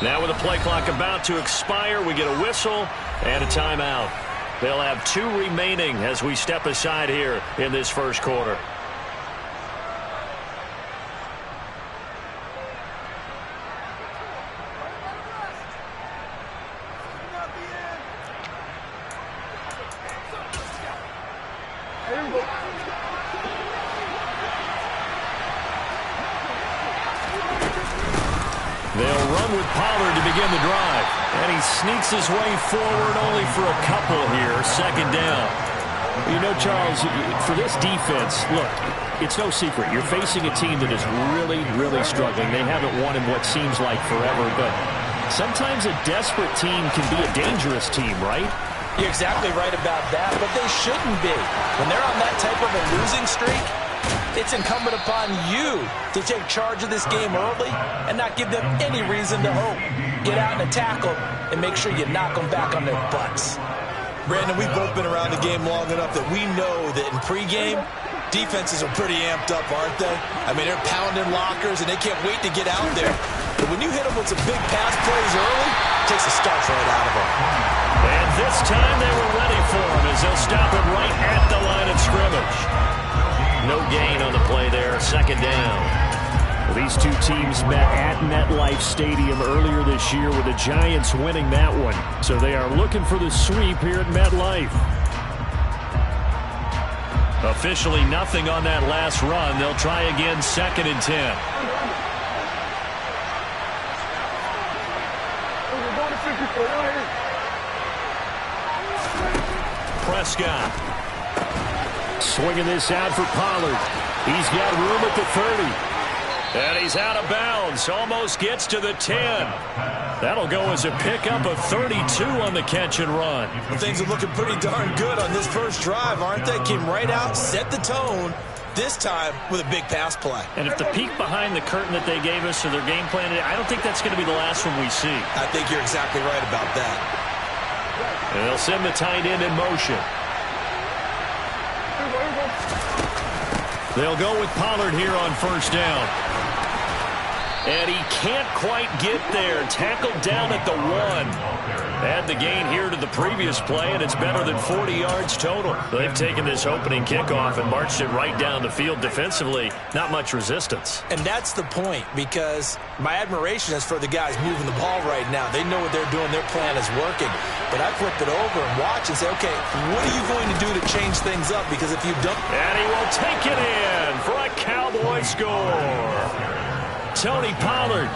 Now with the play clock about to expire, we get a whistle and a timeout. They'll have 2 remaining as we step aside here in this first quarter. They'll run with Pollard to begin the drive. And he sneaks his way forward only for a couple here. Second down. You know, Charles, for this defense, look, it's no secret. You're facing a team that is really, really struggling. They haven't won in what seems like forever, but sometimes a desperate team can be a dangerous team, right? You're exactly right about that, but they shouldn't be. When they're on that type of a losing streak, it's incumbent upon you to take charge of this game early and not give them any reason to hope. Get out and tackle and make sure you knock them back on their butts. Brandon, we've both been around the game long enough that we know that in pregame, defenses are pretty amped up, aren't they? I mean, they're pounding lockers and they can't wait to get out there. But when you hit them with some big pass plays early, it takes the starch right out of them. And this time they were ready for him as they'll stop him right at the line of scrimmage. No gain on the play there, second down. Well, these two teams met at MetLife Stadium earlier this year with the Giants winning that one. So they are looking for the sweep here at MetLife. Officially nothing on that last run. They'll try again, 2nd and 10. Prescott. Swinging this out for Pollard. He's got room at the 30. And he's out of bounds. Almost gets to the 10. That'll go as a pickup of 32 on the catch and run. Well, things are looking pretty darn good on this first drive, aren't they? Came right out, set the tone, this time with a big pass play. And if the peek behind the curtain that they gave us or their game plan, I don't think that's going to be the last one we see. I think you're exactly right about that. And they'll send the tight end in motion. They'll go with Pollard here on first down. And he can't quite get there. Tackled down at the 1. Add the gain here to the previous play, and it's better than 40 yards total. They've taken this opening kickoff and marched it right down the field defensively. Not much resistance. And that's the point, because my admiration is for the guys moving the ball right now. They know what they're doing. Their plan is working. But I flip it over and watch and say, okay, what are you going to do to change things up? Because if you don't... And he will take it in for a Cowboy score. Tony Pollard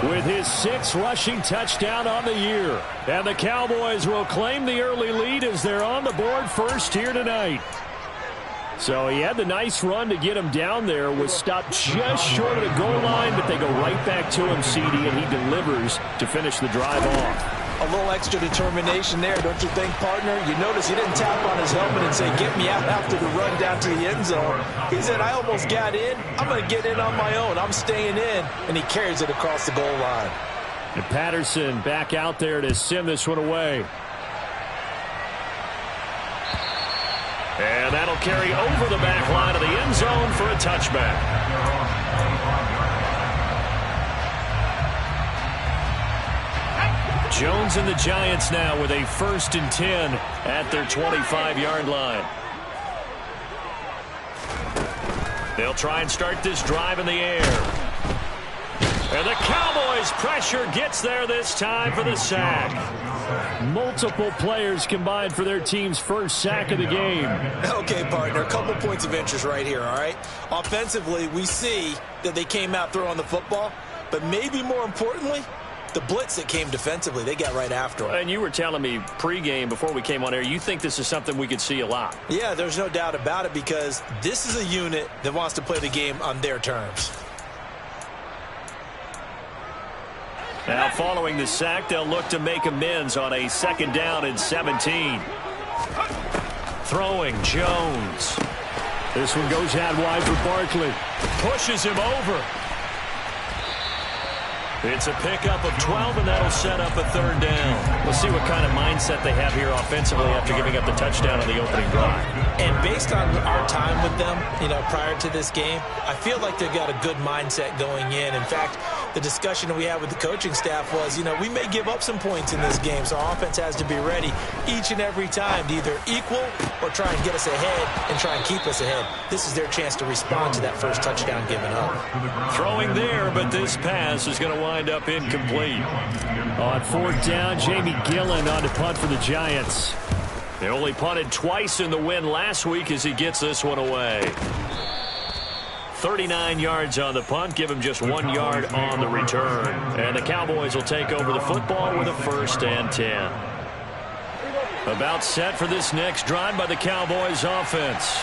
with his 6th rushing touchdown on the year. And the Cowboys will claim the early lead as they're on the board first here tonight. So he had the nice run to get him down there, was stopped just short of the goal line, but they go right back to him, CD, and he delivers to finish the drive off. A little extra determination there, don't you think, partner? You notice he didn't tap on his helmet and say, get me out after the run down to the end zone. He said, I almost got in. I'm going to get in on my own. I'm staying in. And he carries it across the goal line. And Patterson back out there to send this one away. And that'll carry over the back line of the end zone for a touchback. Jones and the Giants now with a 1st and 10 at their 25-yard line. They'll try and start this drive in the air. And the Cowboys' pressure gets there this time for the sack. Multiple players combined for their team's first sack of the game. Okay, partner, a couple points of interest right here, all right? Offensively, we see that they came out throwing the football, but maybe more importantly, the blitz that came defensively, they got right after him. And you were telling me pregame before we came on air, you think this is something we could see a lot. Yeah, there's no doubt about it, because this is a unit that wants to play the game on their terms. Now following the sack, they'll look to make amends on a 2nd down and 17. Throwing Jones. This one goes out wide for Barkley. Pushes him over. It's a pickup of 12, and that'll set up a 3rd down. We'll see what kind of mindset they have here offensively after giving up the touchdown on the opening drive. And based on our time with them, prior to this game, I feel like they've got a good mindset going in. In fact, the discussion that we had with the coaching staff was, you know, we may give up some points in this game, so our offense has to be ready each and every time to either equal or try and get us ahead and try and keep us ahead. This is their chance to respond to that first touchdown given up. Throwing there, but this pass is going to wind up incomplete. On fourth down, Jamie Gillen on to punt for the Giants. They only punted twice in the win last week as he gets this one away. 39 yards on the punt, give him just 1 yard on the return. And the Cowboys will take over the football with a 1st and 10. About set for this next drive by the Cowboys offense.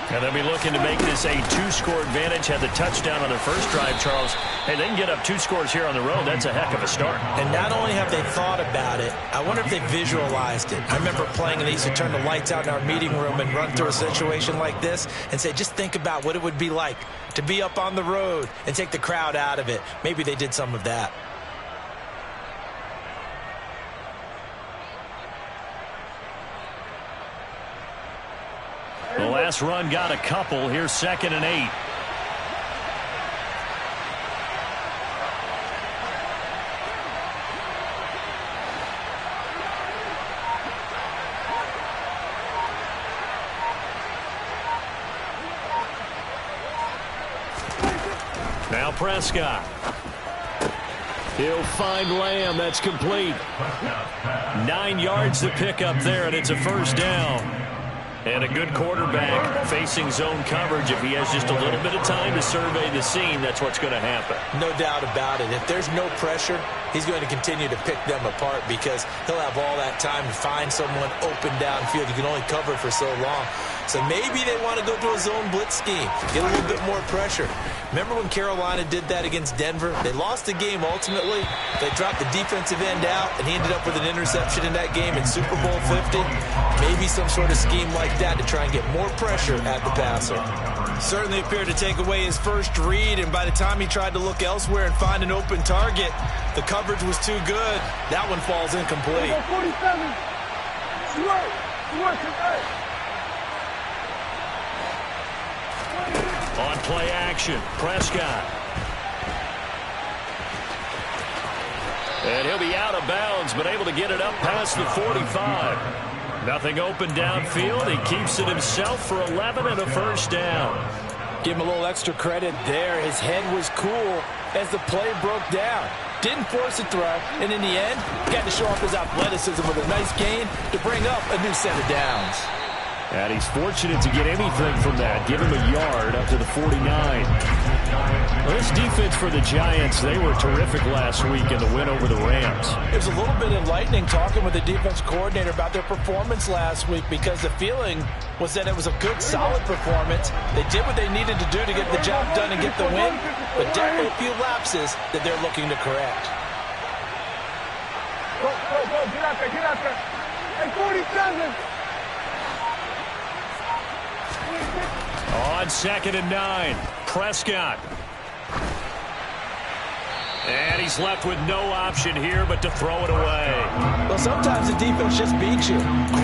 And they'll be looking to make this a 2-score advantage. Had the touchdown on their first drive, Charles. Hey, they can get up 2 scores here on the road. That's a heck of a start. And not only have they thought about it, I wonder if they visualized it. I remember playing, and they used to turn the lights out in our meeting room and run through a situation like this and say, just think about what it would be like to be up on the road and take the crowd out of it. Maybe they did some of that. The last run got a couple. Here's 2nd and 8. Now Prescott. He'll find Lamb. That's complete. 9 yards to pick up there, and it's a 1st down. And a good quarterback facing zone coverage. If he has just a little bit of time to survey the scene, that's what's going to happen. No doubt about it. If there's no pressure, he's going to continue to pick them apart because he'll have all that time to find someone open downfield. You can only cover for so long. So maybe they want to go to a zone blitz scheme, get a little bit more pressure. Remember when Carolina did that against Denver? They lost the game ultimately. They dropped the defensive end out, and he ended up with an interception in that game in Super Bowl 50. Maybe some sort of scheme like that to try and get more pressure at the passer. Certainly appeared to take away his first read, and by the time he tried to look elsewhere and find an open target, the coverage was too good. That one falls incomplete. 47. On play action, Prescott. And he'll be out of bounds, but able to get it up past the 45. Nothing open downfield. He keeps it himself for 11 and a 1st down. Give him a little extra credit there. His head was cool as the play broke down. Didn't force a throw, and in the end, got to show off his athleticism with a nice gain to bring up a new set of downs. And he's fortunate to get anything from that. Give him a yard up to the 49. Well, this defense for the Giants, they were terrific last week in the win over the Rams. It was a little bit enlightening talking with the defense coordinator about their performance last week because the feeling was that it was a good, solid performance. They did what they needed to do to get the job done and get the win, but definitely a few lapses that they're looking to correct. Go, get out there. Hey, 47. On 2nd and 9, Prescott. And he's left with no option here but to throw it away. Well, sometimes the defense just beats you.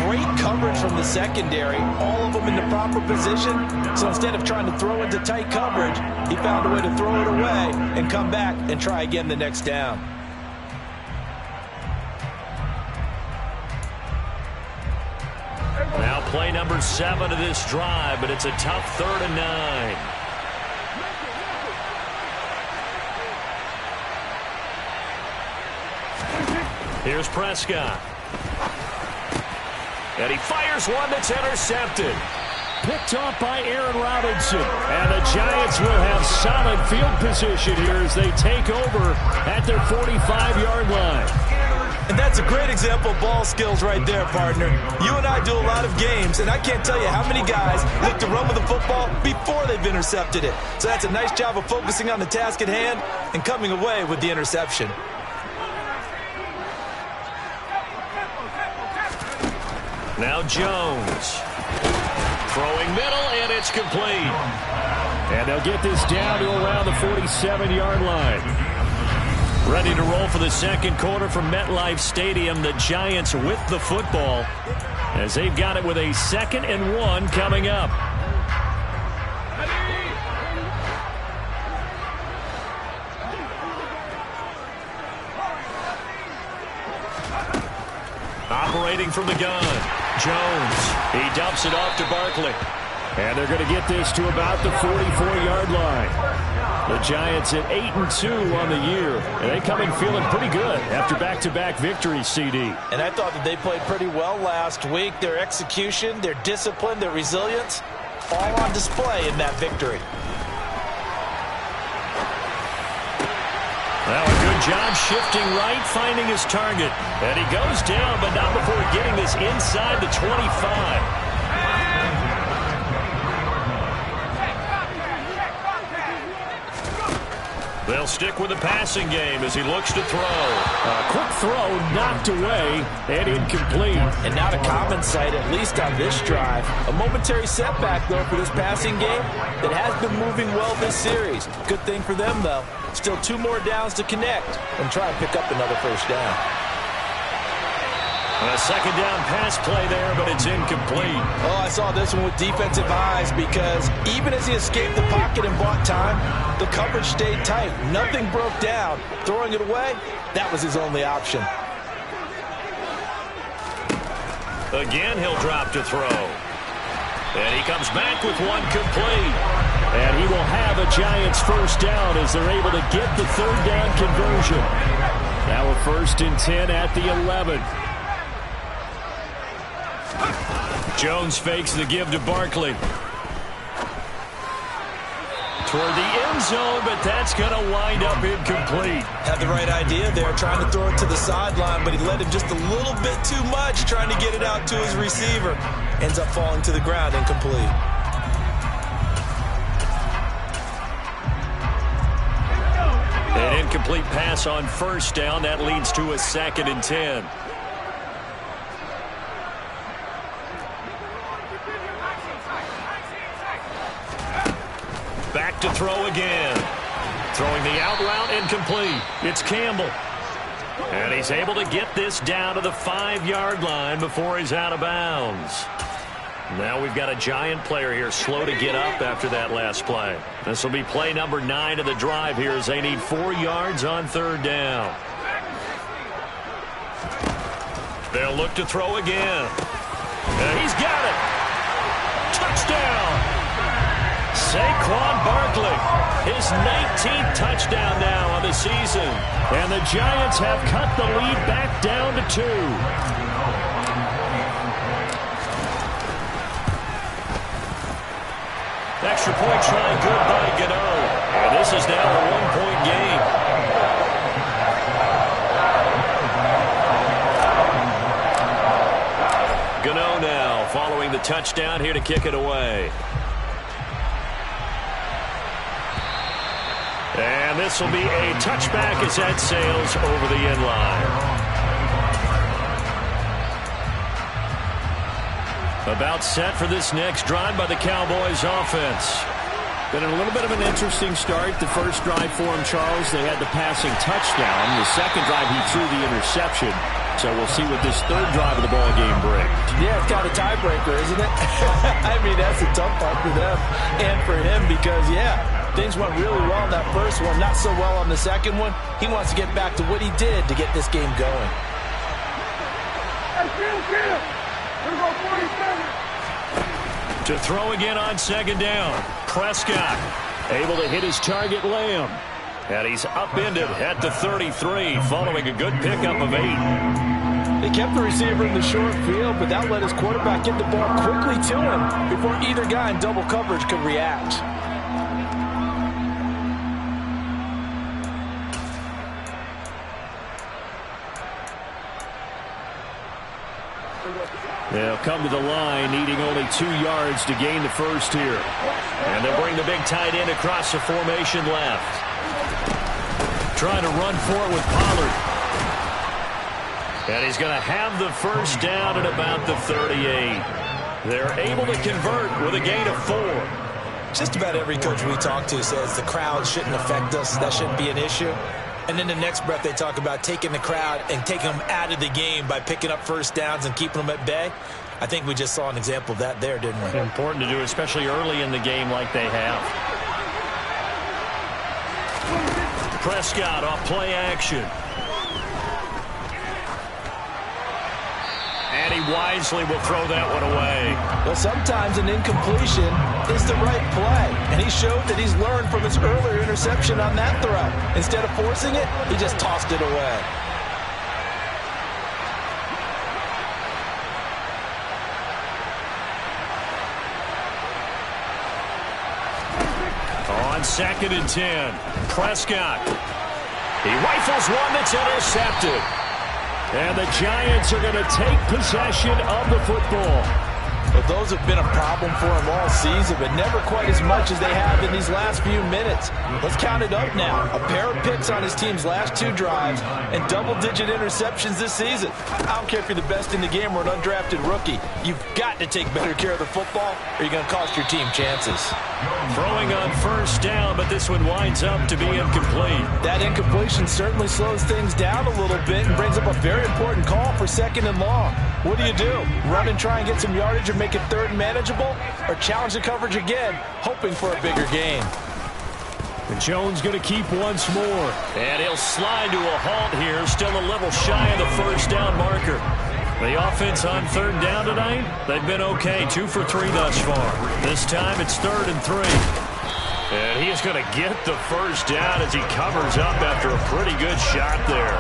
Great coverage from the secondary, all of them in the proper position. So instead of trying to throw into tight coverage, he found a way to throw it away and come back and try again the next down. Now play number 7 of this drive, but it's a tough 3rd and 9. Here's Prescott. And he fires one that's intercepted. Picked off by Aaron Robinson. And the Giants will have solid field position here as they take over at their 45-yard line. And that's a great example of ball skills right there, partner. You and I do a lot of games, and I can't tell you how many guys look to run with the football before they've intercepted it. So that's a nice job of focusing on the task at hand and coming away with the interception. Now Jones. Throwing middle, and it's complete. And they'll get this down to around the 47-yard line. Ready to roll for the second quarter from MetLife Stadium. The Giants with the football as they've got it with a 2nd and 1 coming up. Operating from the gun. Jones. He dumps it off to Barkley. And they're going to get this to about the 44-yard line. The Giants at 8-2 on the year. And they come in feeling pretty good after back-to-back victories, CD. And I thought that they played pretty well last week. Their execution, their discipline, their resilience, all on display in that victory. Well, a good job shifting right, finding his target. And he goes down, but not before getting this inside the 25. They'll stick with the passing game as he looks to throw. A quick throw knocked away and incomplete. And not a common sight, at least on this drive. A momentary setback, though, for this passing game that has been moving well this series. Good thing for them, though. Still 2 more downs to connect and try and pick up another first down. A second down pass play there, but it's incomplete. Oh, I saw this one with defensive eyes because even as he escaped the pocket and bought time, the coverage stayed tight. Nothing broke down. Throwing it away, that was his only option. Again, he'll drop to throw. And he comes back with one complete. And he will have a Giants first down as they're able to get the third down conversion. Now a 1st and 10 at the 11. Jones fakes the give to Barkley. Toward the end zone, but that's going to wind up incomplete. Had the right idea there, trying to throw it to the sideline, but he led him just a little bit too much, trying to get it out to his receiver. Ends up falling to the ground, incomplete. An incomplete pass on first down. That leads to a 2nd and 10. Back to throw again. Throwing the out route, incomplete. It's Campbell. And he's able to get this down to the 5-yard line before he's out of bounds. Now we've got a Giant player here slow to get up after that last play. This will be play number 9 of the drive here as they need 4 yards on 3rd down. They'll look to throw again. And he's got it. Touchdown. Saquon Barkley, his 19th touchdown now on the season. And the Giants have cut the lead back down to 2. Extra point try good by Gano. And this is now a 1-point game. Gano now following the touchdown here to kick it away. And this will be a touchback as that sails over the end line. About set for this next drive by the Cowboys offense. Been a little bit of an interesting start. The first drive for him, Charles, they had the passing touchdown. The second drive, he threw the interception. So we'll see what this third drive of the ball game brings. Yeah, it's kind of a tiebreaker, isn't it? I mean, that's a tough part for them and for him because, yeah, things went really well in that first one, not so well on the second one. He wants to get back to what he did to get this game going. To throw again on 2nd down. Prescott able to hit his target, Lamb. And he's upended at the 33 following a good pickup of 8. They kept the receiver in the short field, but that let his quarterback get the ball quickly to him before either guy in double coverage could react. They'll come to the line, needing only 2 yards to gain the first here. And they'll bring the big tight end across the formation left. Trying to run for it with Pollard. And he's going to have the first down at about the 38. They're able to convert with a gain of 4. Just about every coach we talk to says the crowd shouldn't affect us. That shouldn't be an issue. And then the next breath they talk about taking the crowd and taking them out of the game by picking up first downs and keeping them at bay. I think we just saw an example of that there, didn't we? Important to do, especially early in the game like they have. Prescott off play action. And he wisely will throw that one away. Well, sometimes an incompletion is the right play. And he showed that he's learned from his earlier interception on that throw. Instead of forcing it, he just tossed it away. On 2nd and 10, Prescott. He rifles one that's intercepted. And the Giants are going to take possession of the football. Well, those have been a problem for him all season, but never quite as much as they have in these last few minutes. Let's count it up now. A pair of picks on his team's last 2 drives and double-digit interceptions this season. I don't care if you're the best in the game or an undrafted rookie. You've got to take better care of the football or you're going to cost your team chances. Throwing on 1st down, but this one winds up to be incomplete. That incompletion certainly slows things down a little bit and brings up a very important call for 2nd and long. What do? Run and try and get some yardage and make it 3rd and manageable? Or challenge the coverage again, hoping for a bigger gain? And Jones going to keep once more. And he'll slide to a halt here, still a little shy of the 1st down marker. The offense on 3rd down tonight, they've been okay, 2 for 3 thus far. This time it's 3rd and 3. And he is going to get the 1st down as he covers up after a pretty good shot there.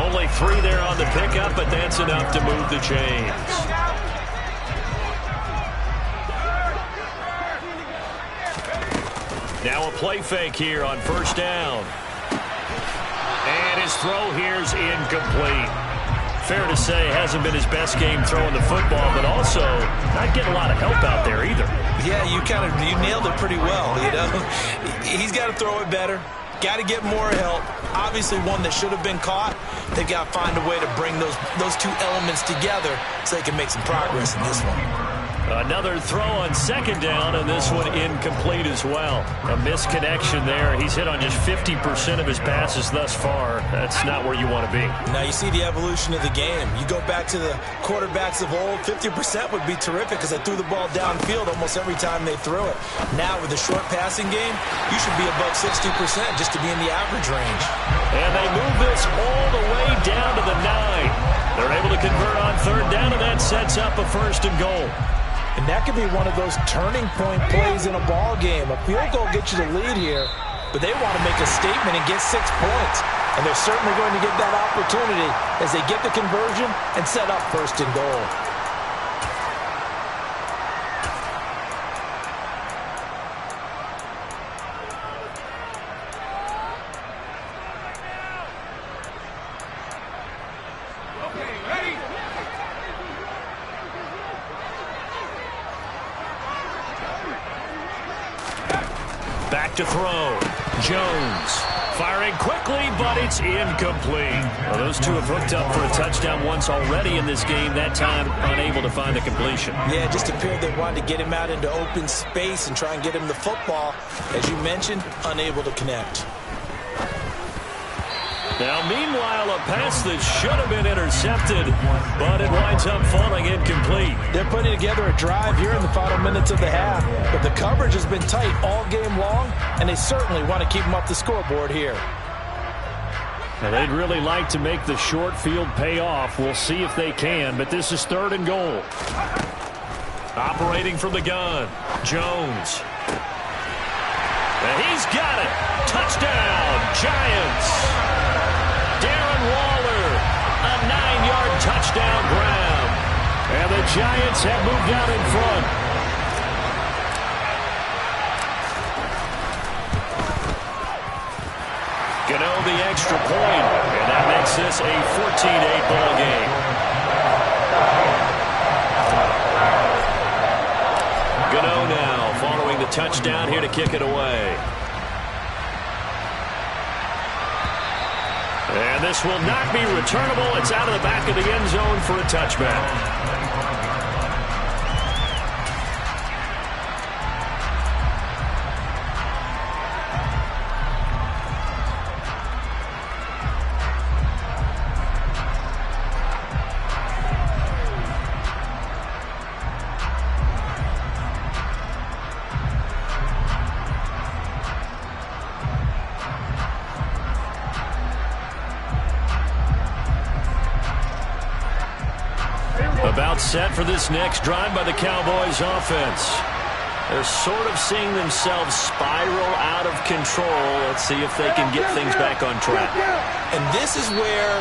Only 3 there on the pickup, but that's enough to move the chains. Now a play fake here on 1st down. And his throw here's incomplete. Fair to say, hasn't been his best game throwing the football, but also not getting a lot of help out there either. Yeah, you nailed it pretty well, you know. He's got to throw it better. Got to get more help. Obviously one that should have been caught. They've got to find a way to bring those 2 elements together so they can make some progress in this one. Another throw on 2nd down, and this one incomplete as well. A misconnection there. He's hit on just 50% of his passes thus far. That's not where you want to be. Now you see the evolution of the game. You go back to the quarterbacks of old, 50% would be terrific because they threw the ball downfield almost every time they threw it. Now with the short passing game, you should be above 60% just to be in the average range. And they move this all the way down to the 9. They're able to convert on 3rd down, and that sets up a 1st and goal. And that could be one of those turning point plays in a ball game. A field goal gets you the lead here, but they want to make a statement and get 6 points. And they're certainly going to get that opportunity as they get the conversion and set up 1st and goal. Back to throw. Jones firing quickly, but it's incomplete. Well, those 2 have hooked up for a touchdown once already in this game, that time unable to find the completion. Yeah, it just appeared they wanted to get him out into open space and try and get him the football. As you mentioned, unable to connect. Now, meanwhile, a pass that should have been intercepted, but it winds up falling incomplete. They're putting together a drive here in the final minutes of the half, but the coverage has been tight all game long, and they certainly want to keep them off the scoreboard here. Now, they'd really like to make the short field pay off. We'll see if they can, but this is 3rd and goal. Operating from the gun, Jones. And he's got it. Touchdown, Giants. Darren Waller, a 9-yard touchdown grab. And the Giants have moved out in front. Gano the extra point, and that makes this a 14-8 ball game. Gano now following the touchdown here to kick it away. And this will not be returnable. It's out of the back of the end zone for a touchback. About set for this next drive by the Cowboys offense. They're sort of seeing themselves spiral out of control. Let's see if they can get things back on track. And this is where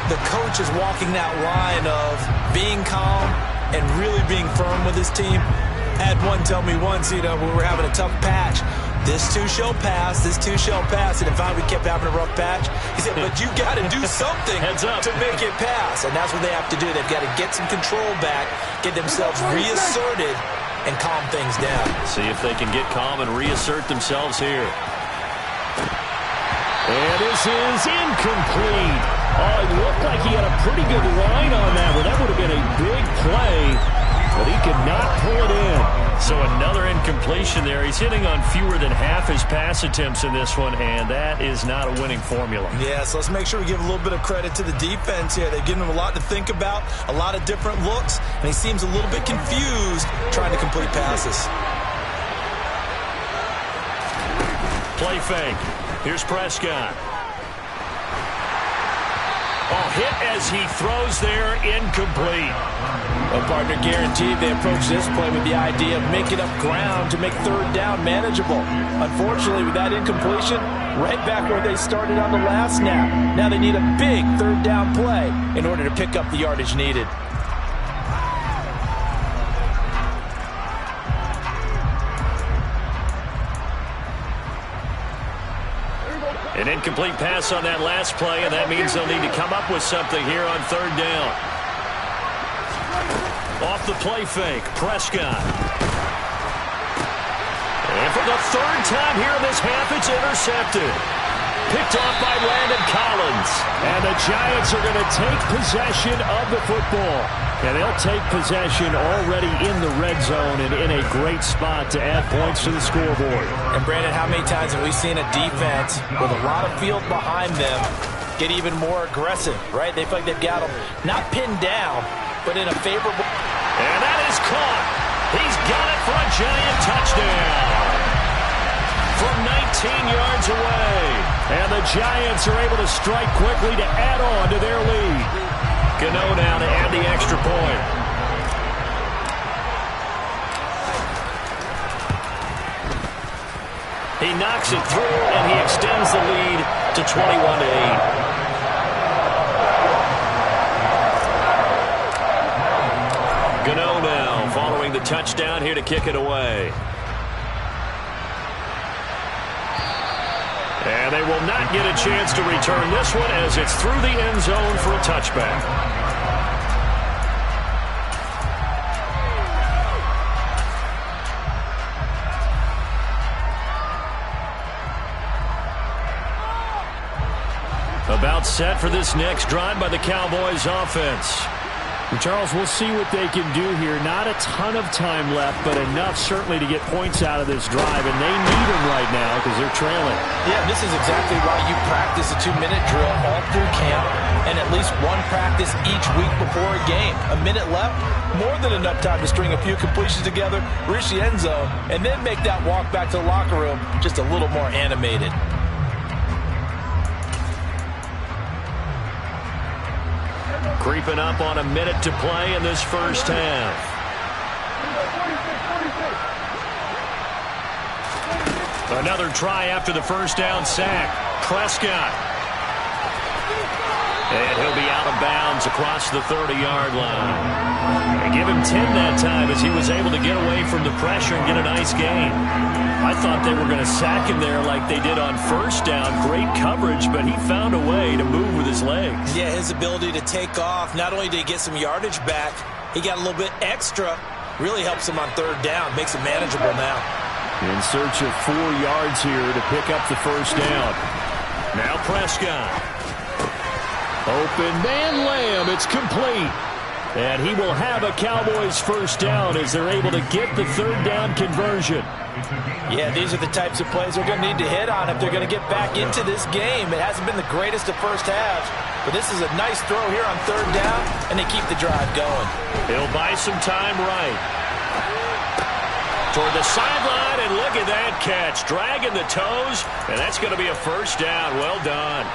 the coach is walking that line of being calm and really being firm with his team. I had one tell me once, when we were having a tough patch, this too shall pass, this too shall pass. And if we kept having a rough patch, he said, but you got to do something to make it pass. And that's what they have to do. They've got to get some control back, get themselves reasserted, and calm things down. See if they can get calm and reassert themselves here. And this is incomplete. Oh, it looked like he had a pretty good line on that one. That would have been a big play, but he could not pull it in. So another incompletion there. He's hitting on fewer than half his pass attempts in this one, and that is not a winning formula. Yeah, so let's make sure we give a little bit of credit to the defense here. They've given him a lot to think about, a lot of different looks, and he seems a little bit confused trying to complete passes. Play fake. Here's Prescott. Oh, hit as he throws there, incomplete. Well, partner, guaranteed they approach this play with the idea of making up ground to make third down manageable. Unfortunately, with that incompletion, right back where they started on the last snap. Now they need a big third down play in order to pick up the yardage needed. An incomplete pass on that last play, and that means they'll need to come up with something here on third down. Off the play fake, Prescott. And for the third time here in this half, it's intercepted. Picked off by Landon Collins. And the Giants are going to take possession of the football. And they'll take possession already in the red zone and in a great spot to add points to the scoreboard. And, Brandon, how many times have we seen a defense with a lot of field behind them get even more aggressive, right? They feel like they've got them not pinned down, but in a favorable... And that is caught. He's got it for a Giant touchdown. From 19 yards away. And the Giants are able to strike quickly to add on to their lead. Gano now to add the extra point. He knocks it through, and he extends the lead to 21-8. Gano now following the touchdown here to kick it away. And they will not get a chance to return this one as it's through the end zone for a touchback. About set for this next drive by the Cowboys offense. And Charles, we'll see what they can do here. Not a ton of time left, but enough certainly to get points out of this drive, and they need them right now because they're trailing. Yeah, this is exactly why you practice a 2-minute drill all through camp and at least one practice each week before a game. A minute left, more than enough time to string a few completions together, reach the end zone, and then make that walk back to the locker room just a little more animated. Creeping up on a minute to play in this first half. Another try after the first down sack. Prescott. And he'll be out of bounds across the 30-yard line. They give him 10 that time as he was able to get away from the pressure and get a nice gain. I thought they were going to sack him there like they did on first down. Great coverage, but he found a way to move with his legs. Yeah, his ability to take off, not only did he get some yardage back, he got a little bit extra. Really helps him on third down, makes it manageable now. In search of 4 yards here to pick up the first down. Now Prescott. Open man Lamb, it's complete. And he will have a Cowboys first down as they're able to get the third down conversion. Yeah, these are the types of plays they're going to need to hit on if they're going to get back into this game. It hasn't been the greatest of first halves, but this is a nice throw here on third down, and they keep the drive going. He'll buy some time right. Toward the sideline, and look at that catch. Dragging the toes, and that's going to be a first down. Well done.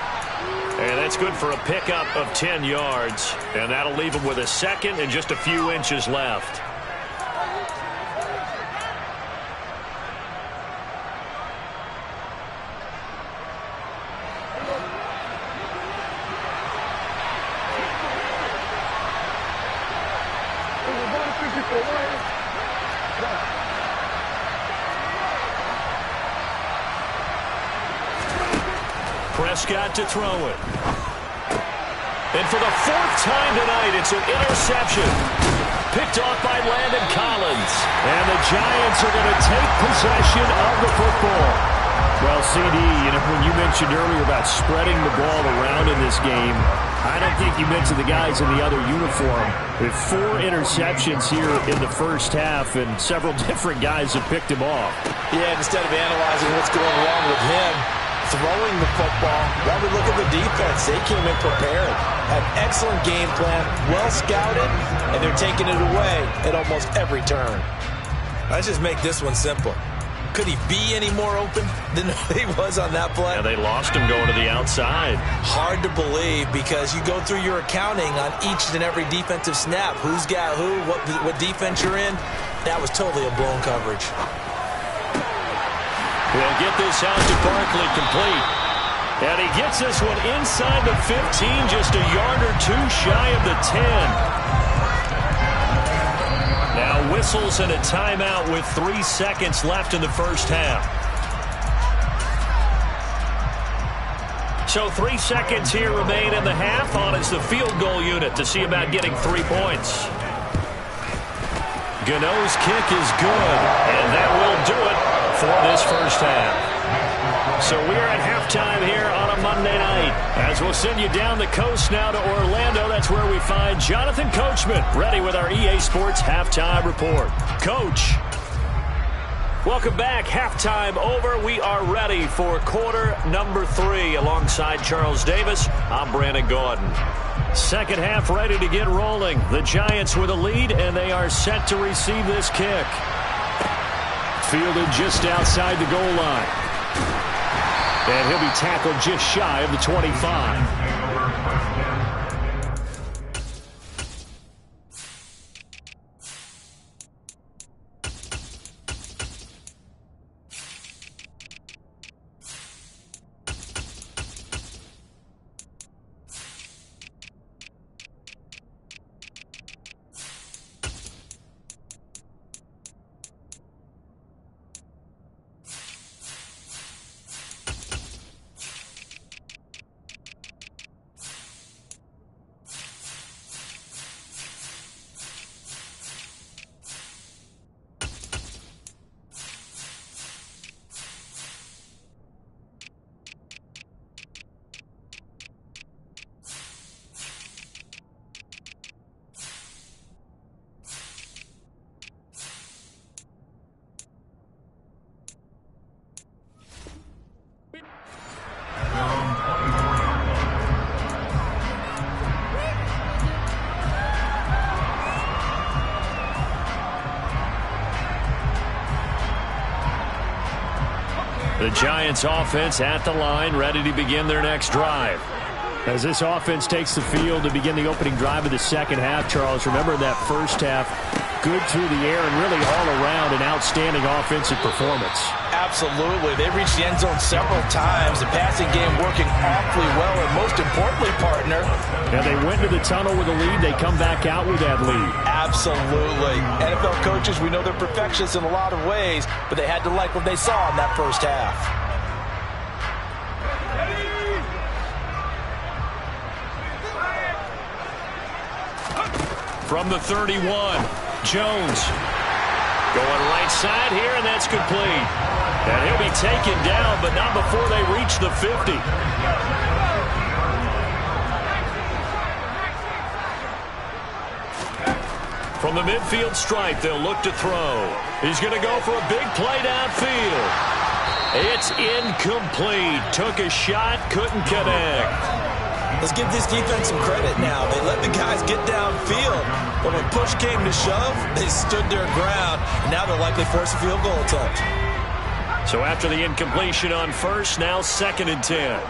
And that's good for a pickup of 10 yards. And that'll leave him with a second and just a few inches left. Prescott to throw it. And for the fourth time tonight, it's an interception. Picked off by Landon Collins. And the Giants are going to take possession of the football. Well, CD, when you mentioned earlier about spreading the ball around in this game, I don't think you mentioned the guys in the other uniform. With 4 interceptions here in the first half, and several different guys have picked him off. Yeah, instead of analyzing what's going wrong with him, throwing the football, while we look at the defense, they came in prepared. Had excellent game plan, well scouted, and they're taking it away at almost every turn. Let's just make this one simple. Could he be any more open than he was on that play? Yeah, they lost him going to the outside. Hard to believe because you go through your accounting on each and every defensive snap. Who's got who, what defense you're in. That was totally a blown coverage. He'll get this out to Barkley complete. And he gets this one inside the 15, just a yard or two shy of the 10. Now whistles and a timeout with 3 seconds left in the first half. So 3 seconds here remain in the half. On is the field goal unit to see about getting 3 points. Gano's kick is good, and that will do it for this first half. So we're at halftime here on a Monday night. As we'll send you down the coast now to Orlando, that's where we find Jonathan Coachman, ready with our EA Sports Halftime Report. Coach, welcome back. Halftime over. We are ready for quarter number 3 alongside Charles Davis. I'm Brandon Gordon. Second half ready to get rolling. The Giants with a lead, and they are set to receive this kick. Fielded just outside the goal line. And he'll be tackled just shy of the 25. The Giants offense at the line, ready to begin their next drive. As this offense takes the field to begin the opening drive of the second half, Charles, remember that first half, good through the air and really all around an outstanding offensive performance. Absolutely. They reached the end zone several times. The passing game working awfully well, and most importantly, partner. And they went to the tunnel with a lead. They come back out with that lead. Absolutely. NFL coaches, we know they're perfectionists in a lot of ways, but they had to like what they saw in that first half. From the 31, Jones going right side here, and that's complete. And he'll be taken down, but not before they reach the 50. From the midfield stripe, they'll look to throw. He's going to go for a big play downfield. It's incomplete. Took a shot, couldn't connect. Let's give this defense some credit now. They let the guys get downfield, but when push came to shove, they stood their ground. And now they'll likely force a field goal attempt. So after the incompletion on first, now 2nd and 10.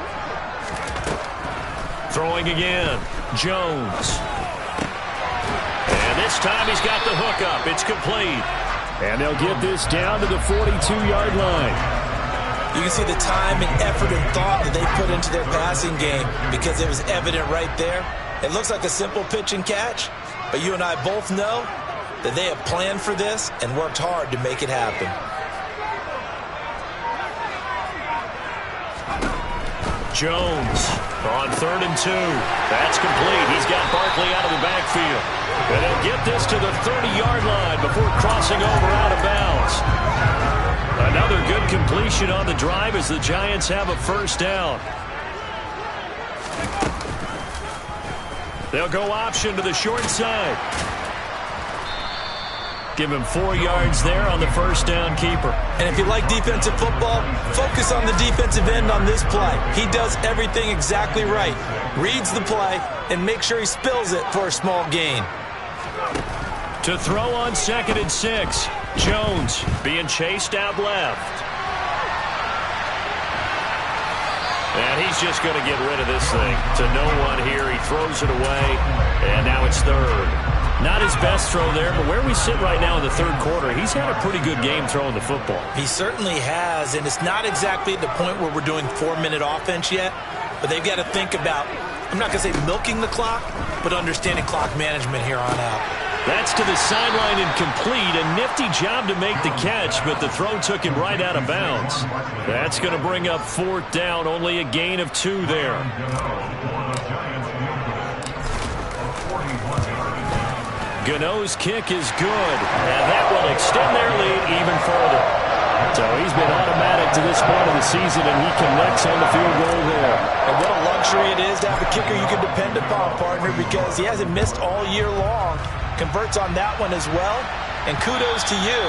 Throwing again. Jones. And this time he's got the hook up. It's complete. And they'll get this down to the 42-yard line. You can see the time and effort and thought that they put into their passing game because it was evident right there. It looks like a simple pitch and catch, but you and I both know that they have planned for this and worked hard to make it happen. Jones on 3rd and 2. That's complete. He's got Barkley out of the backfield. And they'll get this to the 30-yard line before crossing over out of bounds. Another good completion on the drive as the Giants have a first down. They'll go option to the short side. Give him 4 yards there on the first down keeper. And if you like defensive football, focus on the defensive end on this play. He does everything exactly right. Reads the play and makes sure he spills it for a small gain. To throw on 2nd and 6. Jones being chased out left. And he's just going to get rid of this thing to no one here. He throws it away, and now it's 3rd. Not his best throw there, but where we sit right now in the 3rd quarter, he's had a pretty good game throwing the football. He certainly has, and it's not exactly at the point where we're doing 4-minute offense yet, but they've got to think about, I'm not going to say milking the clock, but understanding clock management here on out. That's to the sideline and complete. A nifty job to make the catch, but the throw took him right out of bounds. That's going to bring up 4th down, only a gain of 2 there. Gano's kick is good, and that will extend their lead even further. So he's been automatic to this point of the season, and he connects on the field goal there. And what a luxury it is to have a kicker you can depend upon, partner, because he hasn't missed all year long. Converts on that one as well, and kudos to you.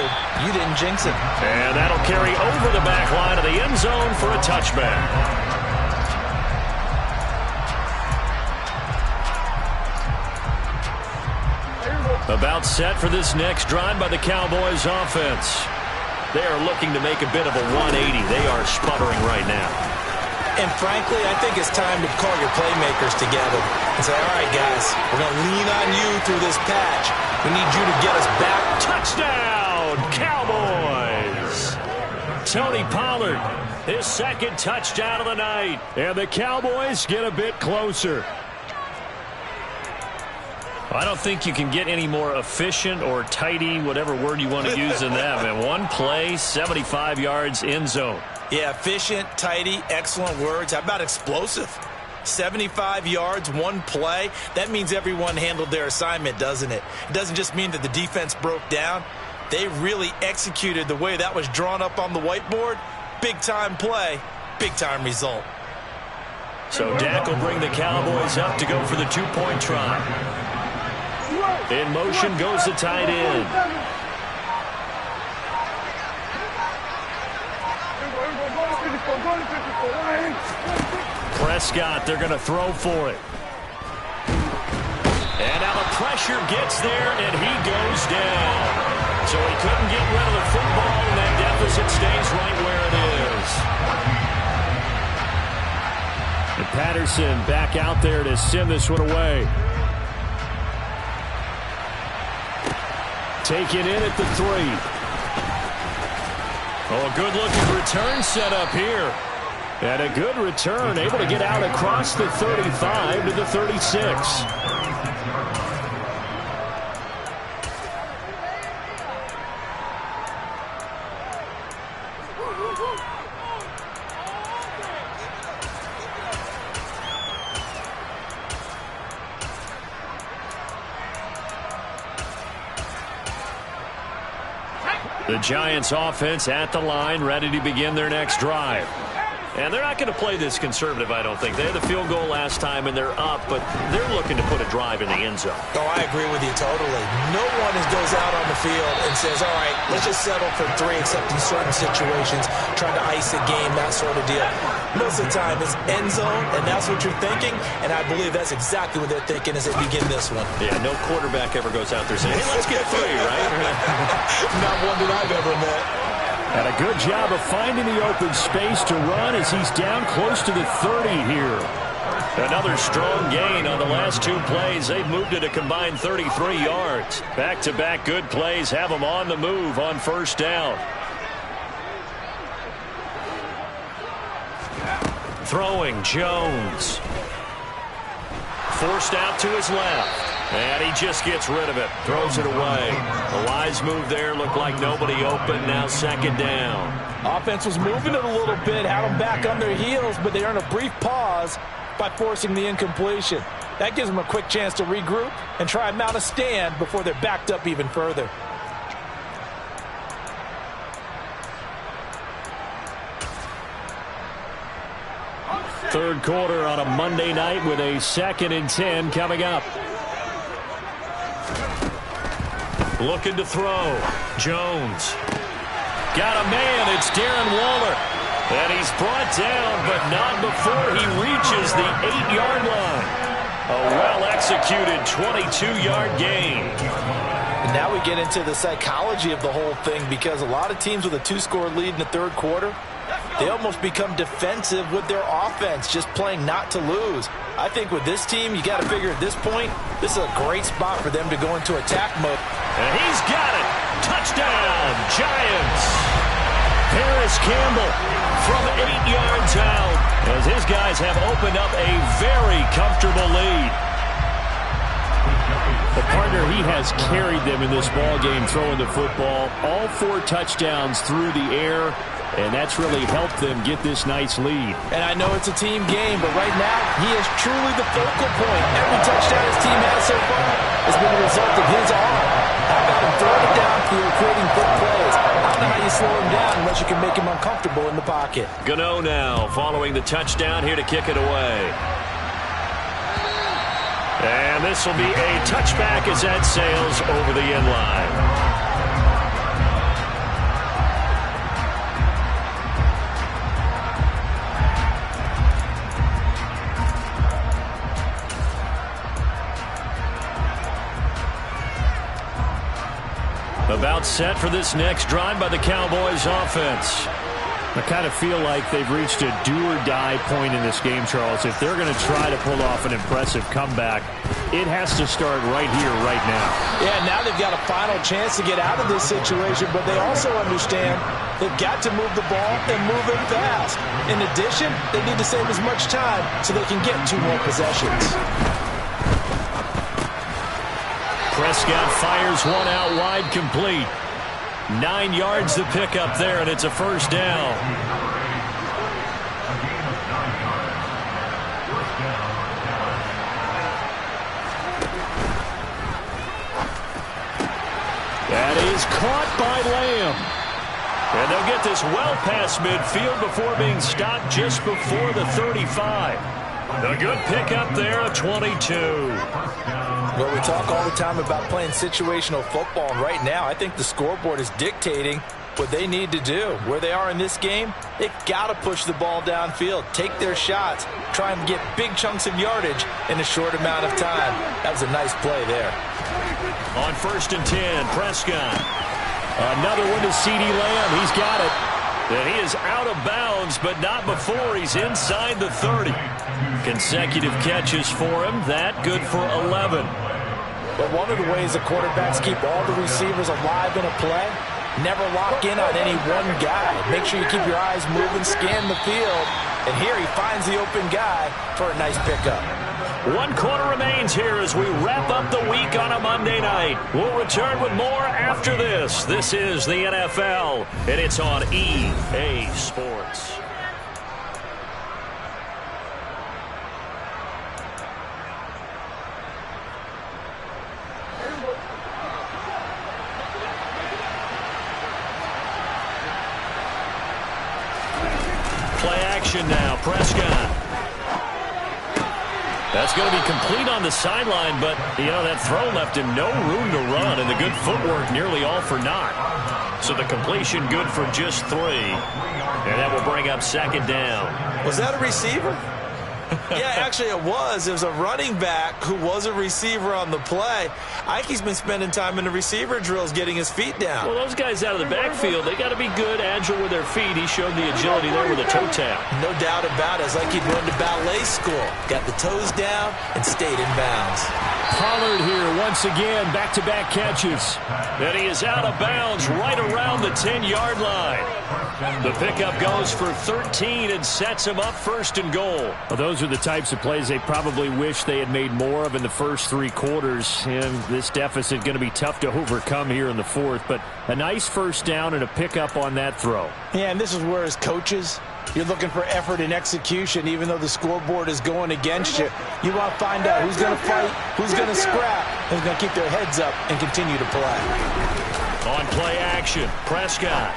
You didn't jinx it. And that'll carry over the back line of the end zone for a touchback. About set for this next drive by the Cowboys offense. They are looking to make a bit of a 180. They are sputtering right now. And frankly, I think it's time to call your playmakers together and say, all right, guys, we're going to lean on you through this patch. We need you to get us back. Touchdown, Cowboys! Tony Pollard, his 2nd touchdown of the night. And the Cowboys get a bit closer. I don't think you can get any more efficient or tidy, whatever word you want to use in that. Man, 1 play, 75 yards, end zone. Yeah, efficient, tidy, excellent words. How about explosive? 75 yards, 1 play. That means everyone handled their assignment, doesn't it? It doesn't just mean that the defense broke down. They really executed the way that was drawn up on the whiteboard. Big-time play, big-time result. So Dak will bring the Cowboys up to go for the 2-point try. In motion goes the tight end. Prescott, they're going to throw for it. And now the pressure gets there, and he goes down. So he couldn't get rid of the football, and that deficit stays right where it is. And Patterson back out there to send this one away. Taken in at the 3. Oh, a good-looking return set up here. And a good return, able to get out across the 35 to the 36. The Giants offense at the line, ready to begin their next drive. And they're not going to play this conservative, I don't think. They had the field goal last time, and they're up, but they're looking to put a drive in the end zone. Oh, I agree with you totally. No one goes out on the field and says, all right, let's just settle for 3, except in certain situations, trying to ice a game, that sort of deal. Most of the time, it's end zone, and that's what you're thinking, and I believe that's exactly what they're thinking as they begin this one. Yeah, no quarterback ever goes out there saying, hey, let's get 3, right? Not one that I've ever met. And a good job of finding the open space to run as he's down close to the 30 here. Another strong gain on the last 2 plays. They've moved it a combined 33 yards. Back-to-back good plays have them on the move on first down. Throwing Jones. Forced out to his left. And he just gets rid of it. Throws it away. The wise move there. Looked like nobody open. Now second down. Offense was moving it a little bit. Had them back on their heels. But they earned a brief pause by forcing the incompletion. That gives them a quick chance to regroup and try and mount a stand before they're backed up even further. Third quarter on a Monday night with a 2nd and 10 coming up. Looking to throw. Jones. Got a man. It's Darren Waller. And he's brought down, but not before he reaches the 8-yard line. A well-executed 22-yard gain. And now we get into the psychology of the whole thing, because a lot of teams with a 2-score lead in the third quarter, they almost become defensive with their offense, just playing not to lose. I think with this team, you got to figure at this point, this is a great spot for them to go into attack mode. And he's got it. Touchdown, Giants. Paris Campbell from 8 yards out, as his guys have opened up a very comfortable lead. The partner, he has carried them in this ball game throwing the football. All 4 touchdowns through the air, and that's really helped them get this nice lead. And I know it's a team game, but right now, he is truly the focal point. Every touchdown his team has so far has been a result of his arm. How about him throwing it downfield, creating big plays? I don't know how you slow him down unless you can make him uncomfortable in the pocket. Gano now following the touchdown here to kick it away. And this will be a touchback as that sails over the end line. About set for this next drive by the Cowboys offense. I kind of feel like they've reached a do-or-die point in this game, Charles. If they're going to try to pull off an impressive comeback, it has to start right here, right now. Yeah, now they've got a final chance to get out of this situation, but they also understand they've got to move the ball and move it fast. In addition, they need to save as much time so they can get 2 more possessions. Prescott fires one out wide, complete. 9 yards to pick up there, and it's a first down. That is caught by Lamb. And they'll get this well past midfield before being stopped just before the 35. A good pickup there, a 22. Well, we talk all the time about playing situational football, and right now I think the scoreboard is dictating what they need to do. Where they are in this game, they've got to push the ball downfield, take their shots, try and get big chunks of yardage in a short amount of time. That was a nice play there. On 1st and 10, Prescott. Another one to CeeDee Lamb. He's got it. And he is out of bounds, but not before he's inside the 30. Consecutive catches for him. That good for 11. But one of the ways the quarterbacks keep all the receivers alive in a play, never lock in on any one guy. Make sure you keep your eyes moving, scan the field. And here he finds the open guy for a nice pickup. 1 quarter remains here as we wrap up the week on a Monday night. We'll return with more after this. This is the NFL, and it's on EA Sports. Play action now, Prescott. That's going to be complete on the sideline, but, you know, that throw left him no room to run, and the good footwork nearly all for naught. So the completion good for just 3, and that will bring up second down. Was that a receiver? Yeah, actually it was. It was a running back who was a receiver on the play. Ike's been spending time in the receiver drills getting his feet down. Well, those guys out of the backfield, they got to be good, agile with their feet. He showed the agility there with a toe tap. No doubt about it. It's like he'd run to ballet school. Got the toes down and stayed in bounds. Pollard here once again, back-to-back catches. And he is out of bounds right around the 10-yard line. The pickup goes for 13 and sets him up first and goal. Well, those are the types of plays they probably wish they had made more of in the first 3 quarters. And this deficit going to be tough to overcome here in the fourth. But a nice first down and a pickup on that throw. Yeah, and this is where as coaches, you're looking for effort and execution, even though the scoreboard is going against you. You want to find out who's going to fight, who's going to scrap, and who's going to keep their heads up and continue to play. On play action, Prescott.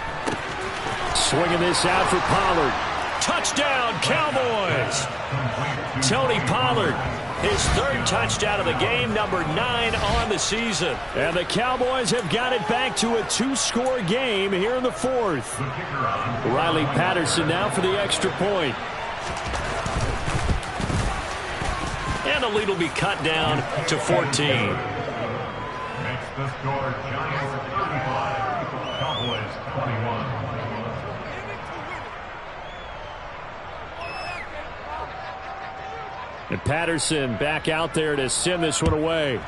Swinging this out for Pollard. Touchdown, Cowboys! Tony Pollard, his 3rd touchdown of the game, number 9 on the season. And the Cowboys have got it back to a 2-score game here in the 4th. Riley Patterson now for the extra point. And the lead will be cut down to 14. Makes the score Giants 35, Cowboys 21. And Patterson back out there to send this one away.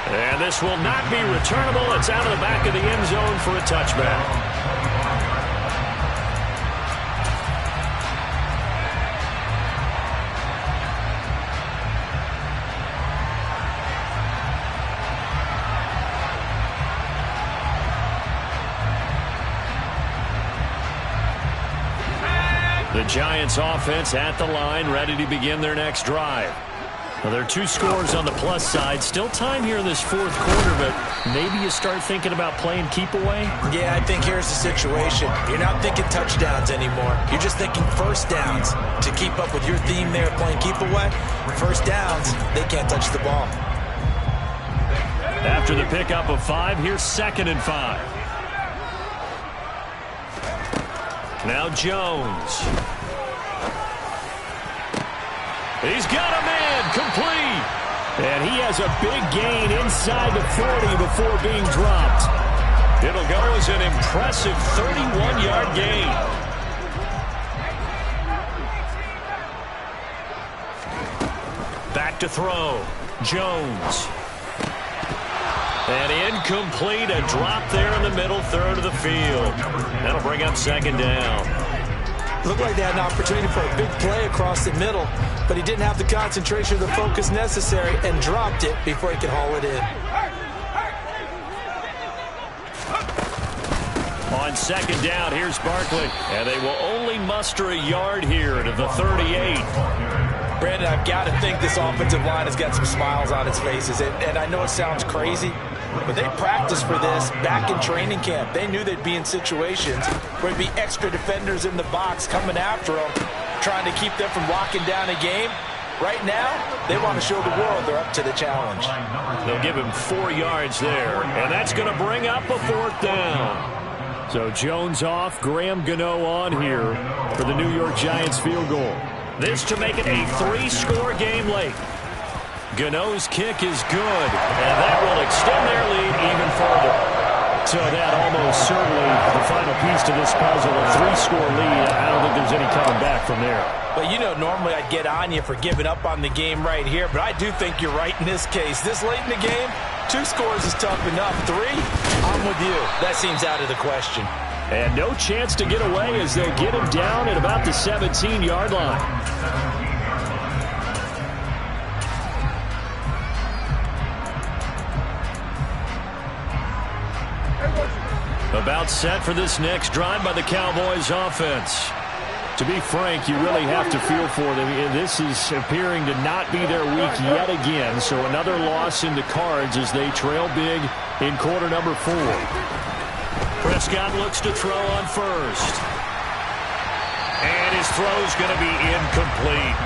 And this will not be returnable. It's out of the back of the end zone for a touchback. The Giants offense at the line, ready to begin their next drive. Well, there are 2 scores on the plus side. Still time here in this 4th quarter, but maybe you start thinking about playing keep away? Yeah, I think here's the situation. You're not thinking touchdowns anymore. You're just thinking first downs. To keep up with your theme there, playing keep away, first downs, they can't touch the ball. After the pickup of 5, here's 2nd and 5. Now Jones. He's got a man, complete. And he has a big gain inside the 40 before being dropped. It'll go as an impressive 31-yard gain. Back to throw. Jones. And incomplete, a drop there in the middle third of the field. That'll bring up 2nd down. Looked like they had an opportunity for a big play across the middle, but he didn't have the concentration or the focus necessary and dropped it before he could haul it in. On 2nd down, here's Barkley. And they will only muster a yard here to the 38. Brandon, I've got to think this offensive line has got some smiles on its faces. And I know it sounds crazy, but they practiced for this back in training camp. They knew they'd be in situations where there'd be extra defenders in the box coming after them, trying to keep them from locking down a game. Right now, they want to show the world they're up to the challenge. They'll give him 4 yards there, and that's going to bring up a 4th down. So Jones off, Graham Gano on here for the New York Giants field goal. This to make it a 3-score game late. Gano's kick is good, and that will extend their lead even further. So that almost certainly the final piece to this puzzle, a 3-score lead. I don't think there's any coming back from there. Well, you know, normally I'd get on you for giving up on the game right here, but I do think you're right in this case. This late in the game, 2 scores is tough enough. 3, I'm with you. That seems out of the question. And no chance to get away as they'll get him down at about the 17-yard line. About set for this next drive by the Cowboys offense. To be frank, you really have to feel for them. This is appearing to not be their week yet again. So another loss in the cards as they trail big in quarter number 4. Prescott looks to throw on first. And his throw's going to be incomplete.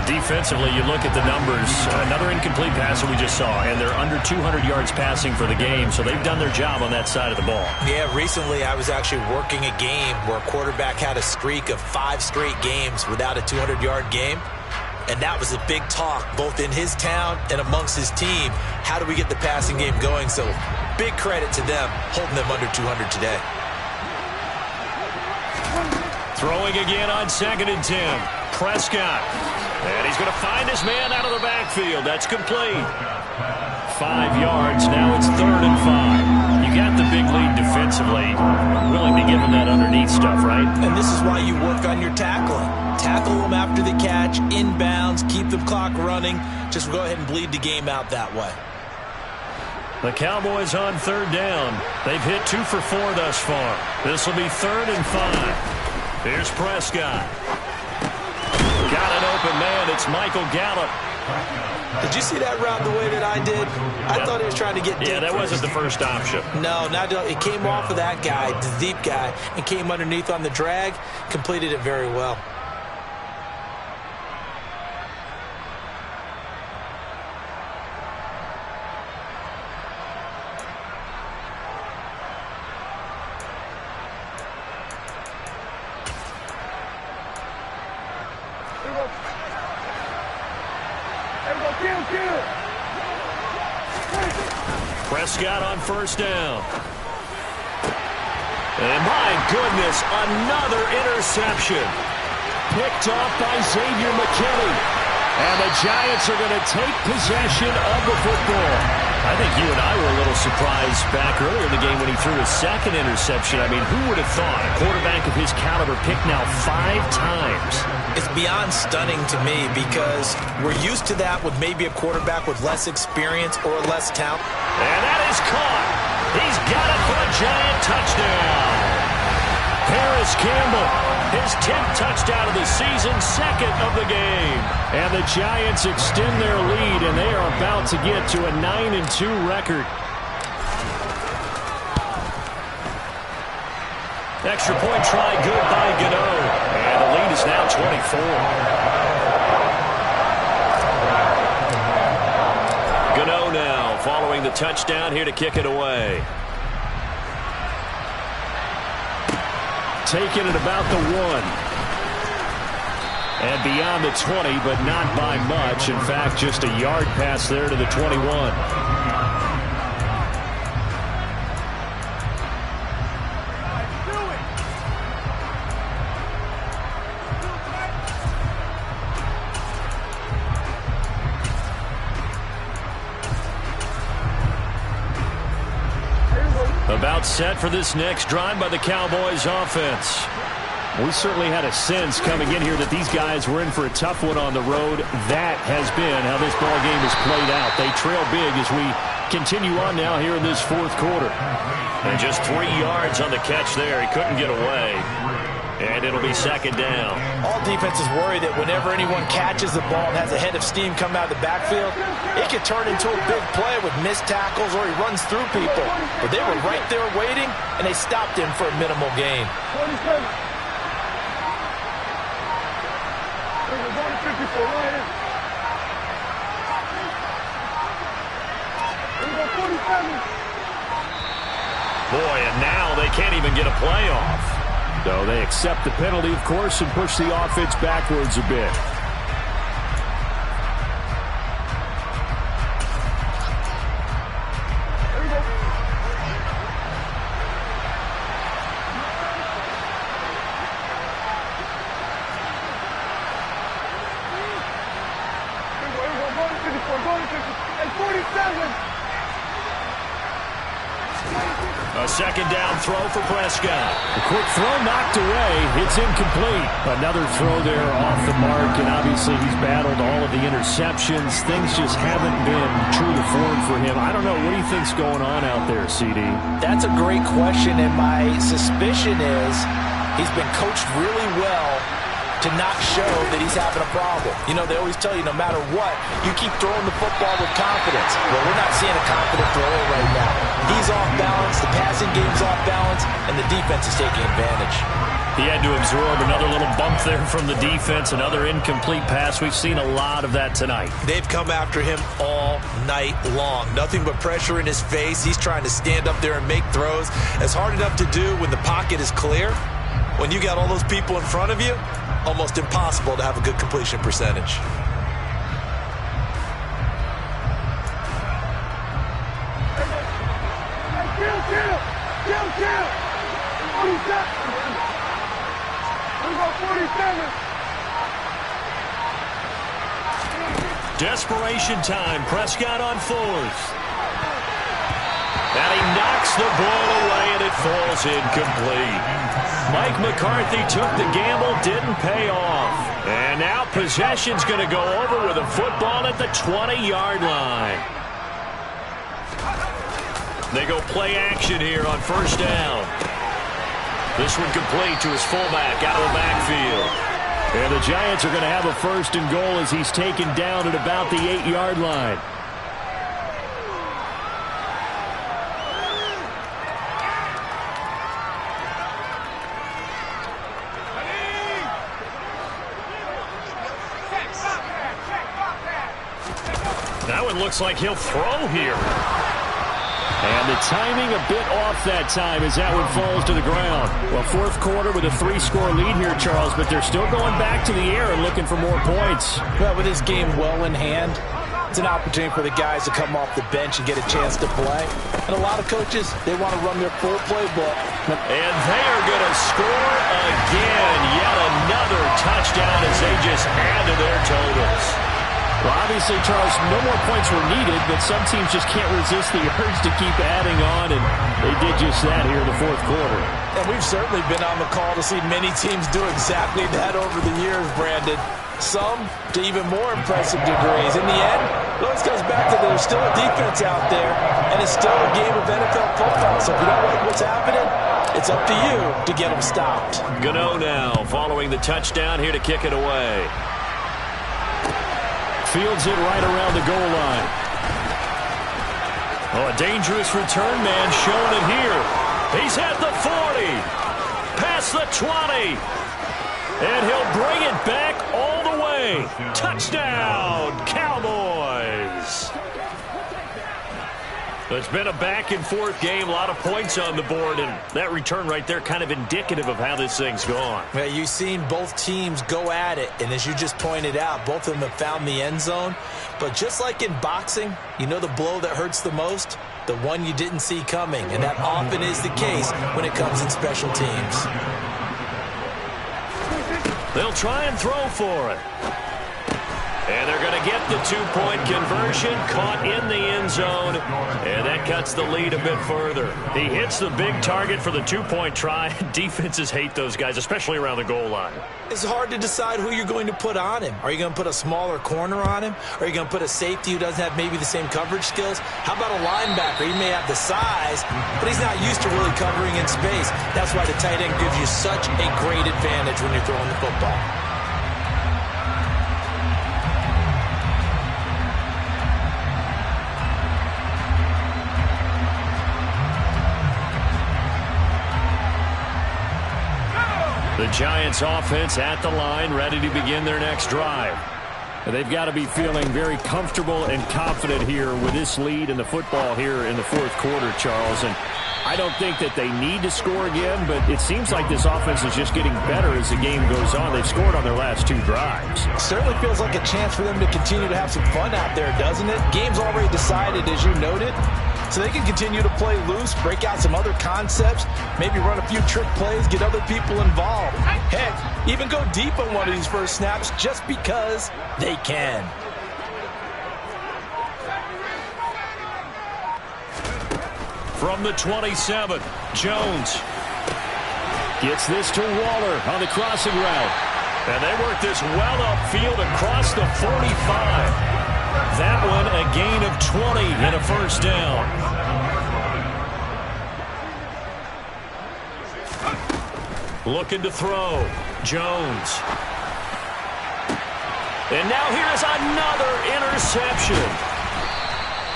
Defensively, you look at the numbers. Another incomplete pass that we just saw, and they're under 200 yards passing for the game, so they've done their job on that side of the ball. Yeah, recently I was actually working a game where a quarterback had a streak of 5 straight games without a 200-yard game, and that was a big talk both in his town and amongst his team. How do we get the passing game going? So big credit to them holding them under 200 today. Throwing again on 2nd and 10. Prescott. And he's going to find his man out of the backfield. That's complete. 5 yards. Now it's 3rd and 5. You got the big lead defensively. Willing to give him that underneath stuff, right? And this is why you work on your tackling. Tackle them after the catch, inbounds, keep the clock running. Just go ahead and bleed the game out that way. The Cowboys on 3rd down. They've hit 2 for 4 thus far. This will be 3rd and 5. Here's Prescott. Got an open man. It's Michael Gallup. Did you see that route the way that I did? I thought he was trying to get deep. Yeah, that wasn't the first option. No, it came off of that guy, the deep guy, and came underneath on the drag. Completed it very well. Prescott on 1st down. And my goodness, another interception. Picked off by Xavier McKinney. And the Giants are going to take possession of the football. I think you and I were a little surprised back earlier in the game when he threw his 2nd interception. I mean, who would have thought a quarterback of his caliber picked now 5 times? It's beyond stunning to me because we're used to that with maybe a quarterback with less experience or less talent. And that is caught. He's got it for a Giant touchdown. Harris Campbell, his 10th touchdown of the season, 2nd of the game. And the Giants extend their lead, and they are about to get to a 9-2 record. Extra point try good by Gano. And the lead is now 24. Gano now following the touchdown here to kick it away. Taking it about the 1. And beyond the 20, but not by much. In fact, just a yard pass there to the 21. About set for this next drive by the Cowboys offense. We certainly had a sense coming in here that these guys were in for a tough one on the road. That has been how this ball game has played out. They trail big as we continue on now here in this 4th quarter. And just 3 yards on the catch there. He couldn't get away. And it'll be 2nd down. All defenses worry that whenever anyone catches the ball and has a head of steam come out of the backfield, it could turn into a big play with missed tackles or he runs through people. But they were right there waiting, and they stopped him for a minimal gain. 47. Boy, and now they can't even get a playoff. So they accept the penalty, of course, and push the offense backwards a bit. A 2nd down throw for Prescott. A quick throw knocked away. It's incomplete. Another throw there off the mark, and obviously he's battled all of the interceptions. Things just haven't been true to form for him. I don't know. What do you think's going on out there, CD? That's a great question, and my suspicion is he's been coached really well to not show that he's having a problem. You know, they always tell you no matter what, you keep throwing the football with confidence. Well, we're not seeing a confident thrower right now. He's off balance, the passing game's off balance, and the defense is taking advantage. He had to absorb another little bump there from the defense, another incomplete pass. We've seen a lot of that tonight. They've come after him all night long. Nothing but pressure in his face. He's trying to stand up there and make throws. It's hard enough to do when the pocket is clear. When you got all those people in front of you, almost impossible to have a good completion percentage. Kill! 47. Desperation time. Prescott on fourth. And he knocks the ball away, and it falls incomplete. Mike McCarthy took the gamble, didn't pay off. And now possession's going to go over with a football at the 20-yard line. They go play action here on first down. This one complete to his fullback out of the backfield. And the Giants are going to have a first and goal as he's taken down at about the 8-yard line. That one looks like he'll throw here. And the timing a bit off that time as that one falls to the ground. Well, fourth quarter with a 3-score lead here, Charles, but they're still going back to the air and looking for more points. Well, with this game well in hand, it's an opportunity for the guys to come off the bench and get a chance to play. And a lot of coaches, they want to run their full playbook. And they are going to score again. Yet another touchdown as they just add to their totals. Well, obviously, Charles, no more points were needed, but some teams just can't resist the urge to keep adding on, and they did just that here in the fourth quarter. And we've certainly been on the call to see many teams do exactly that over the years, Brandon. Some to even more impressive degrees. In the end, it always comes back to there's still a defense out there, and it's still a game of NFL football. So if you don't like what's happening, it's up to you to get them stopped. Gano now following the touchdown here to kick it away. Fields it right around the goal line. Oh, a dangerous return man showing it here. He's at the 40. Past the 20. And he'll bring it back all the way. Touchdown, Cowboys. It's been a back-and-forth game, a lot of points on the board, and that return right there kind of indicative of how this thing's gone. Well, you've seen both teams go at it, and as you just pointed out, both of them have found the end zone. But just like in boxing, you know the blow that hurts the most? The one you didn't see coming, and that often is the case when it comes in special teams. They'll try and throw for it. And they're going to get the two-point conversion, caught in the end zone, and that cuts the lead a bit further. He hits the big target for the two-point try. Defenses hate those guys, especially around the goal line. It's hard to decide who you're going to put on him. Are you going to put a smaller corner on him? Or are you going to put a safety who doesn't have maybe the same coverage skills? How about a linebacker? He may have the size, but he's not used to really covering in space. That's why the tight end gives you such a great advantage when you're throwing the football. The Giants offense at the line, ready to begin their next drive. They've got to be feeling very comfortable and confident here with this lead in the football here in the fourth quarter, Charles. And I don't think that they need to score again, but it seems like this offense is just getting better as the game goes on. They've scored on their last two drives. It certainly feels like a chance for them to continue to have some fun out there, doesn't it? Game's already decided, as you noted. So they can continue to play loose, break out some other concepts, maybe run a few trick plays, get other people involved. Heck, even go deep on one of these first snaps just because they can. From the 27, Jones gets this to Waller on the crossing route. And they work this well upfield across the 45. That one a gain of 20 and a first down. Looking to throw. Jones. And now here's another interception.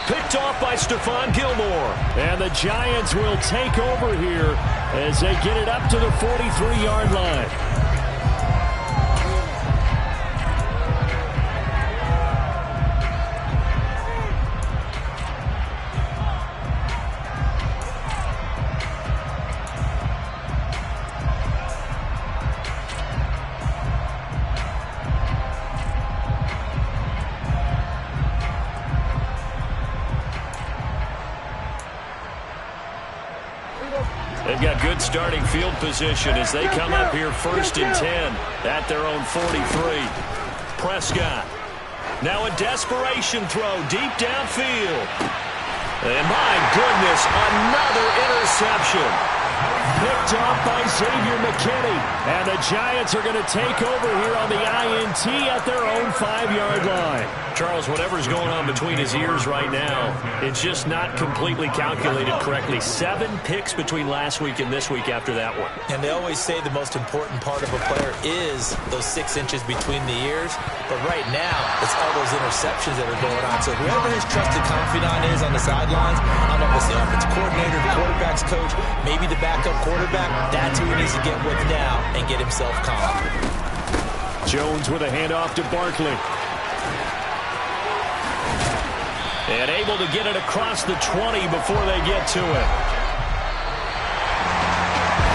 Picked off by Stephon Gilmore. And the Giants will take over here as they get it up to the 43-yard line. They've got good starting field position as they come up here 1st and 10 at their own 43. Prescott. Now a desperation throw deep downfield. And my goodness, another interception. Picked off by Xavier McKinney. And the Giants are going to take over here on the INT at their own 5-yard line. Charles, whatever's going on between his ears right now, it's just not completely calculated correctly. 7 picks between last week and this week after that one. And they always say the most important part of a player is those 6 inches between the ears. But right now, it's all those interceptions that are going on. So whoever his trusted confidant is on the sidelines, I don't know if it's the offensive coordinator, the quarterback's coach, maybe the backup quarterback, that's who he needs to get with now and get himself calm. Jones with a handoff to Barkley. And able to get it across the 20 before they get to it.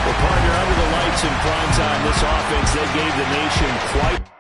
Well, partner, under the lights in prime time, this offense, they gave the nation quite